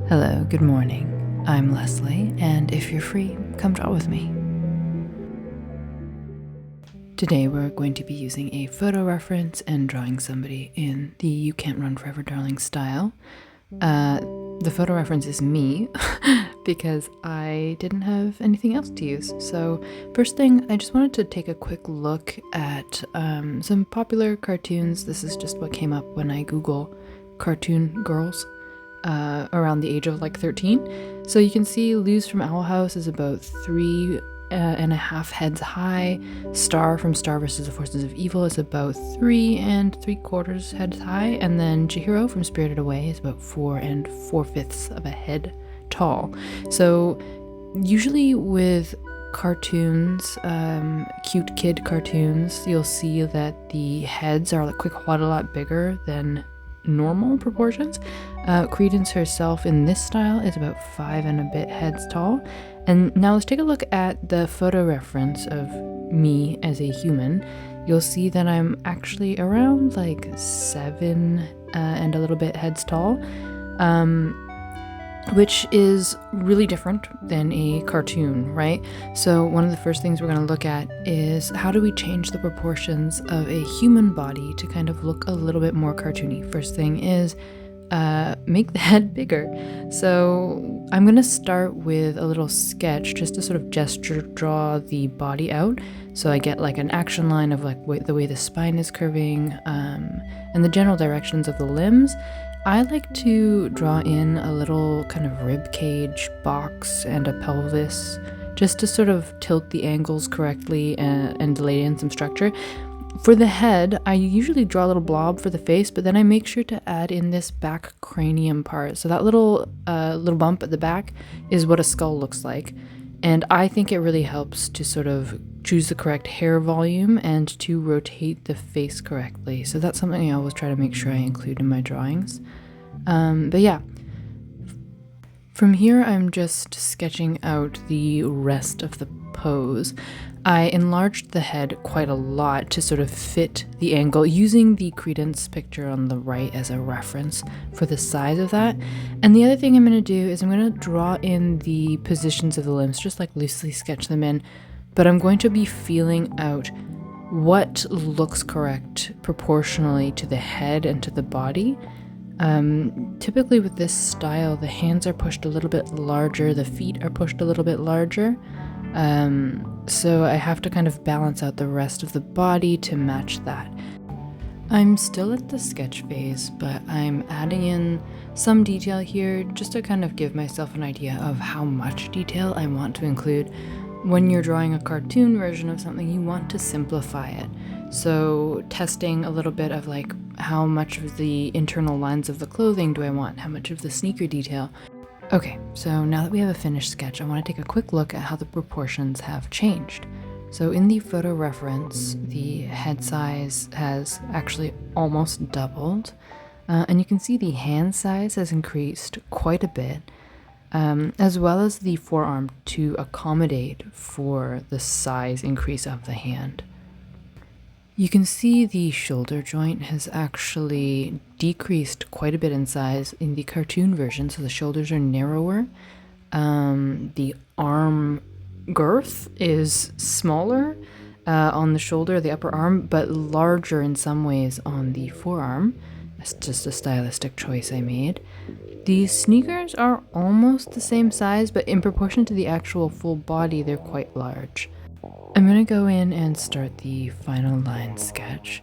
Hello, good morning. I'm Leslie, and if you're free, come draw with me. Today we're going to be using a photo reference and drawing somebody in the You Can't Run Forever Darling style. The photo reference is me because I didn't have anything else to use. So first thing, I just wanted to take a quick look at some popular cartoons. This is just what came up when I Google cartoon girls. Around the age of like 13. So you can see Luz from Owl House is about 3.5 heads high. Star from Star vs. the Forces of Evil is about 3 3/4 heads high. And then Chihiro from Spirited Away is about 4 4/5 of a head tall. So usually with cartoons, cute kid cartoons, you'll see that the heads are quite a lot bigger than normal proportions. Credence herself in this style is about 5 and a bit heads tall. And now let's take a look at the photo reference of me as a human. You'll see that I'm actually around like 7 and a little bit heads tall, which is really different than a cartoon, right? So one of the first things we're going to look at is how do we change the proportions of a human body to kind of look a little bit more cartoony. First thing is make the head bigger. So I'm going to start with a little sketch just to sort of gesture draw the body out. So I get like an action line of like the way the spine is curving and the general directions of the limbs. I like to draw in a little kind of rib cage box and a pelvis just to sort of tilt the angles correctly and lay in some structure. For the head, I usually draw a little blob for the face, but then I make sure to add in this back cranium part. So that little bump at the back is what a skull looks like. And I think it really helps to sort of choose the correct hair volume and to rotate the face correctly. So that's something I always try to make sure I include in my drawings. But yeah, from here I'm just sketching out the rest of the pose. I enlarged the head quite a lot to sort of fit the angle, using the Credence picture on the right as a reference for the size of that. And the other thing I'm going to do is I'm going to draw in the positions of the limbs, just like loosely sketch them in, but I'm going to be feeling out what looks correct proportionally to the head and to the body. Typically with this style, the hands are pushed a little bit larger, the feet are pushed a little bit larger. So I have to kind of balance out the rest of the body to match that. I'm still at the sketch phase, but I'm adding in some detail here just to kind of give myself an idea of how much detail I want to include. When you're drawing a cartoon version of something, you want to simplify it. So testing a little bit of like how much of the internal lines of the clothing do I want, how much of the sneaker detail. Okay, so now that we have a finished sketch, I want to take a quick look at how the proportions have changed. So in the photo reference, the head size has actually almost doubled, and you can see the hand size has increased quite a bit, as well as the forearm to accommodate for the size increase of the hand. You can see the shoulder joint has actually decreased quite a bit in size in the cartoon version, so the shoulders are narrower. The arm girth is smaller on the shoulder, the upper arm, but larger in some ways on the forearm. That's just a stylistic choice I made. These sneakers are almost the same size, but in proportion to the actual full body, they're quite large. I'm going to go in and start the final line sketch.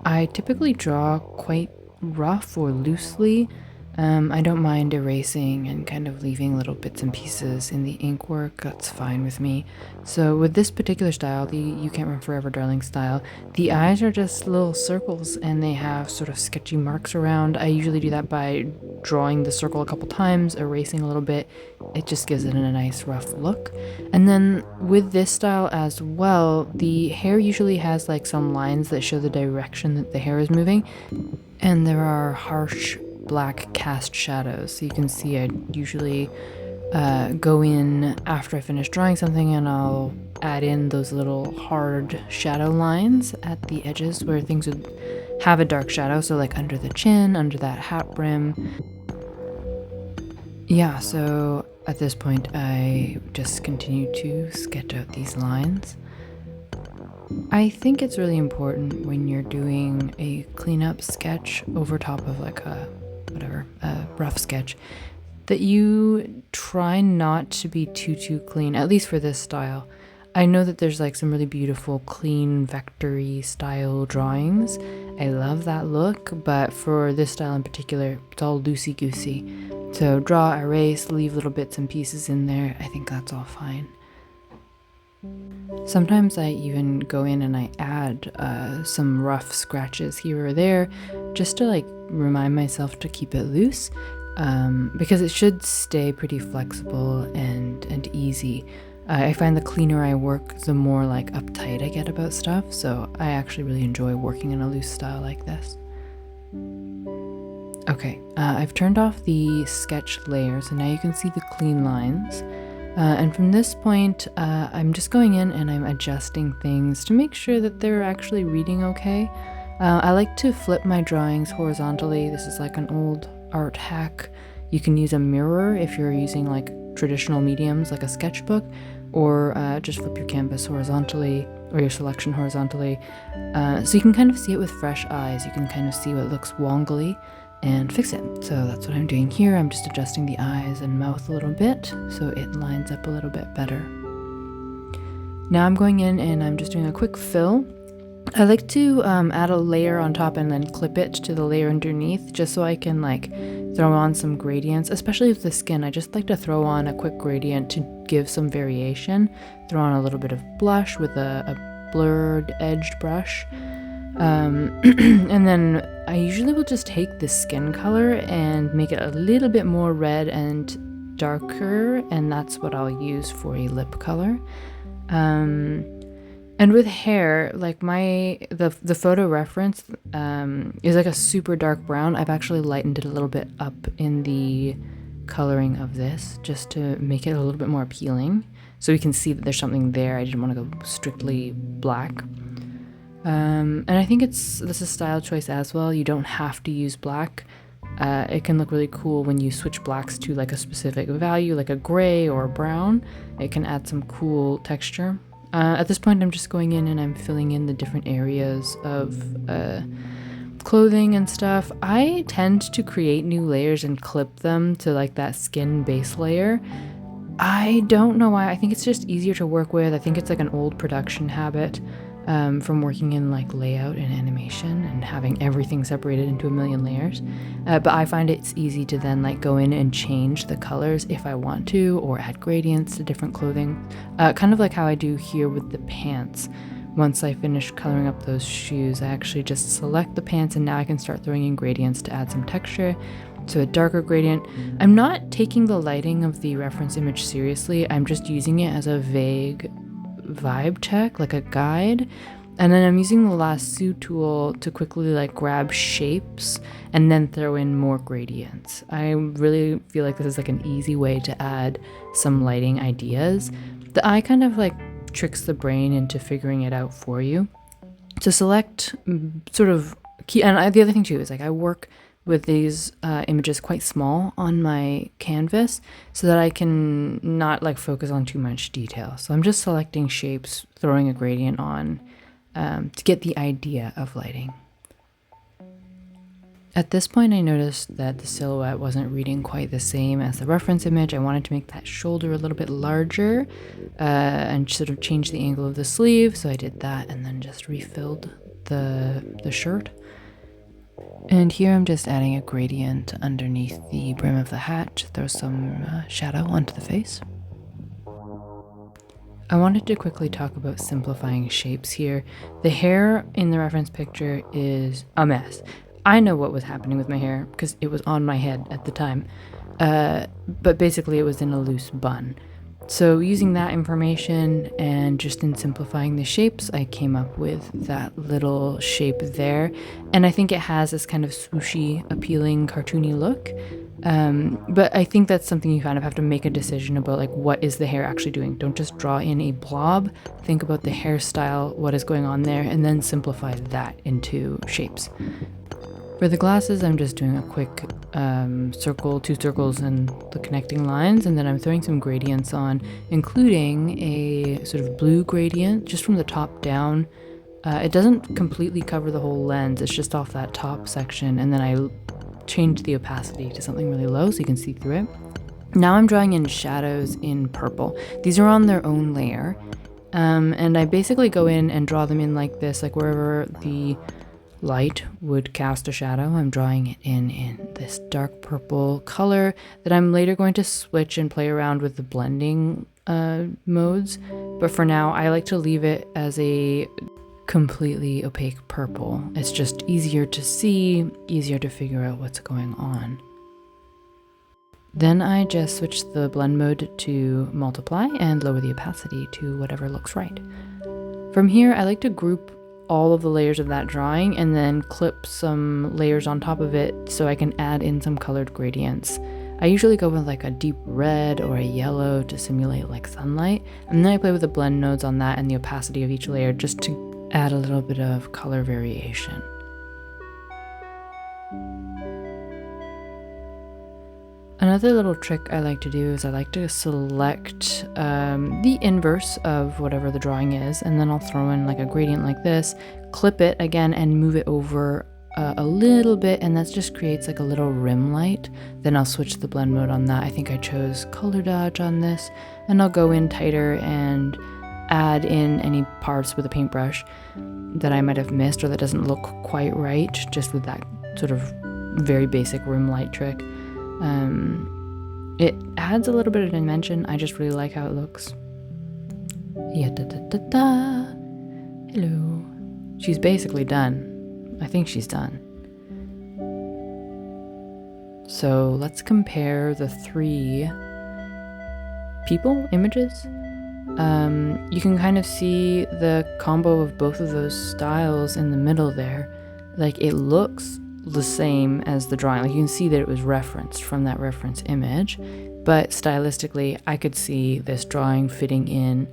I typically draw quite rough or loosely. I don't mind erasing and kind of leaving little bits and pieces in the ink work. That's fine with me. So with this particular style, the You Can't Run Forever Darling style, the eyes are just little circles and they have sort of sketchy marks around. I usually do that by drawing the circle a couple times, erasing a little bit. It just gives it a nice rough look. And then with this style as well, the hair usually has like some lines that show the direction that the hair is moving. And there are harsh black cast shadows. So you can see I usually go in after I finish drawing something and I'll add in those little hard shadow lines at the edges where things would have a dark shadow. So like under the chin, under that hat brim. Yeah, so at this point I just continue to sketch out these lines. I think it's really important when you're doing a cleanup sketch over top of like a rough sketch, that you try not to be too clean, at least for this style. I know that there's like some really beautiful clean vectory style drawings. I love that look, but for this style in particular, it's all loosey-goosey. So draw, erase, leave little bits and pieces in there. I think that's all fine. Sometimes I even go in and I add some rough scratches here or there just to like remind myself to keep it loose, because it should stay pretty flexible and easy. I find the cleaner I work, the more like uptight I get about stuff, so I actually really enjoy working in a loose style like this. Okay, I've turned off the sketch layer, so now you can see the clean lines. And from this point, I'm just going in and I'm adjusting things to make sure that they're actually reading okay. I like to flip my drawings horizontally. This is like an old art hack. You can use a mirror if you're using like traditional mediums like a sketchbook, or just flip your canvas horizontally or your selection horizontally. So you can kind of see it with fresh eyes. You can kind of see what looks wongly and fix it. So that's what I'm doing here. I'm just adjusting the eyes and mouth a little bit so it lines up a little bit better. Now I'm going in and I'm just doing a quick fill. I like to add a layer on top and then clip it to the layer underneath, just so I can like throw on some gradients, especially with the skin. I just like to throw on a quick gradient to give some variation. Throw on a little bit of blush with a blurred edged brush. And then I usually will just take the skin color and make it a little bit more red and darker, and that's what I'll use for a lip color. And with hair, like the photo reference is like a super dark brown. I've actually lightened it a little bit up in the coloring of this just to make it a little bit more appealing, so we can see that there's something there. I didn't want to go strictly black. And I think this is a style choice as well. You don't have to use black. It can look really cool when you switch blacks to like a specific value, like a gray or a brown. It can add some cool texture. At this point, I'm just going in and I'm filling in the different areas of clothing and stuff. I tend to create new layers and clip them to like that skin base layer. I don't know why. I think it's just easier to work with. I think it's like an old production habit. From working in like layout and animation and having everything separated into a million layers. But I find it's easy to then like go in and change the colors if I want to, or add gradients to different clothing. Kind of like how I do here with the pants. Once I finish coloring up those shoes, I actually just select the pants and now I can start throwing in gradients to add some texture. So a darker gradient. I'm not taking the lighting of the reference image seriously. I'm just using it as a vague vibe check, like a guide, and then I'm using the lasso tool to quickly like grab shapes and then throw in more gradients. I really feel like this is like an easy way to add some lighting ideas. The eye kind of like tricks the brain into figuring it out for you. To select sort of key, and the other thing too is like I work with these images quite small on my canvas so that I can not like focus on too much detail. So I'm just selecting shapes, throwing a gradient on to get the idea of lighting. At this point, I noticed that the silhouette wasn't reading quite the same as the reference image. I wanted to make that shoulder a little bit larger and sort of change the angle of the sleeve. So I did that and then just refilled the shirt. And here I'm just adding a gradient underneath the brim of the hat to throw some shadow onto the face. I wanted to quickly talk about simplifying shapes here. The hair in the reference picture is a mess. I know what was happening with my hair because it was on my head at the time, but basically it was in a loose bun. So using that information and just in simplifying the shapes, I came up with that little shape there. And I think it has this kind of swooshy, appealing, cartoony look. But I think that's something you kind of have to make a decision about, like, what is the hair actually doing? Don't just draw in a blob. Think about the hairstyle, what is going on there, and then simplify that into shapes. For the glasses, I'm just doing a quick circle, 2 circles and the connecting lines, and then I'm throwing some gradients on, including a sort of blue gradient just from the top down. It doesn't completely cover the whole lens, it's just off that top section, and then I changed the opacity to something really low so you can see through it. Now I'm drawing in shadows in purple. These are on their own layer, and I basically go in and draw them in like this, like wherever the light would cast a shadow, I'm drawing it in this dark purple color that I'm later going to switch and play around with the blending modes. But for now, I like to leave it as a completely opaque purple. It's just easier to see, easier to figure out what's going on. Then I just switch the blend mode to multiply and lower the opacity to whatever looks right. From here, I like to group all of the layers of that drawing and then clip some layers on top of it so I can add in some colored gradients. I usually go with like a deep red or a yellow to simulate like sunlight, and then I play with the blend nodes on that and the opacity of each layer just to add a little bit of color variation. Another little trick I like to do is I like to select the inverse of whatever the drawing is, and then I'll throw in like a gradient like this, clip it again and move it over a little bit, and that just creates like a little rim light. Then I'll switch the blend mode on that. I think I chose color dodge on this, and I'll go in tighter and add in any parts with a paintbrush that I might have missed or that doesn't look quite right, just with that sort of very basic rim light trick. It adds a little bit of dimension. I just really like how it looks. Yeah, da da da da. Hello. She's basically done. I think she's done. So let's compare the 3 people images. You can kind of see the combo of both of those styles in the middle there. Like, it looks the same as the drawing. Like, you can see that it was referenced from that reference image, but stylistically I could see this drawing fitting in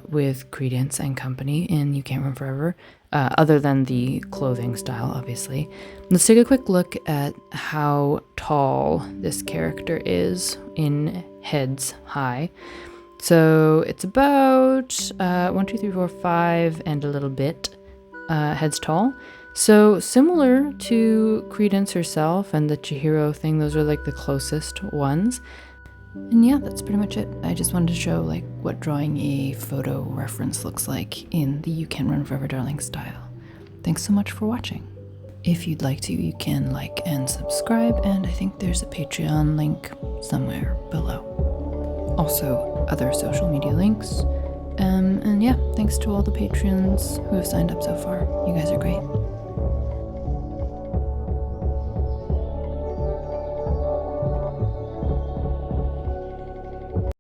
with Credence and Company in You Can't Run Forever, other than the clothing style, obviously. Let's take a quick look at how tall this character is in heads high. So it's about 1, 2, 3, 4, 5 and a little bit heads tall. So similar to Credence herself and the Chihiro thing, those are like the closest ones. And yeah, that's pretty much it. I just wanted to show like what drawing a photo reference looks like in the You Can Run Forever Darling style. Thanks so much for watching. If you'd like to, you can like and subscribe, and I think there's a Patreon link somewhere below. Also, other social media links. And yeah, thanks to all the patrons who have signed up so far. You guys are great.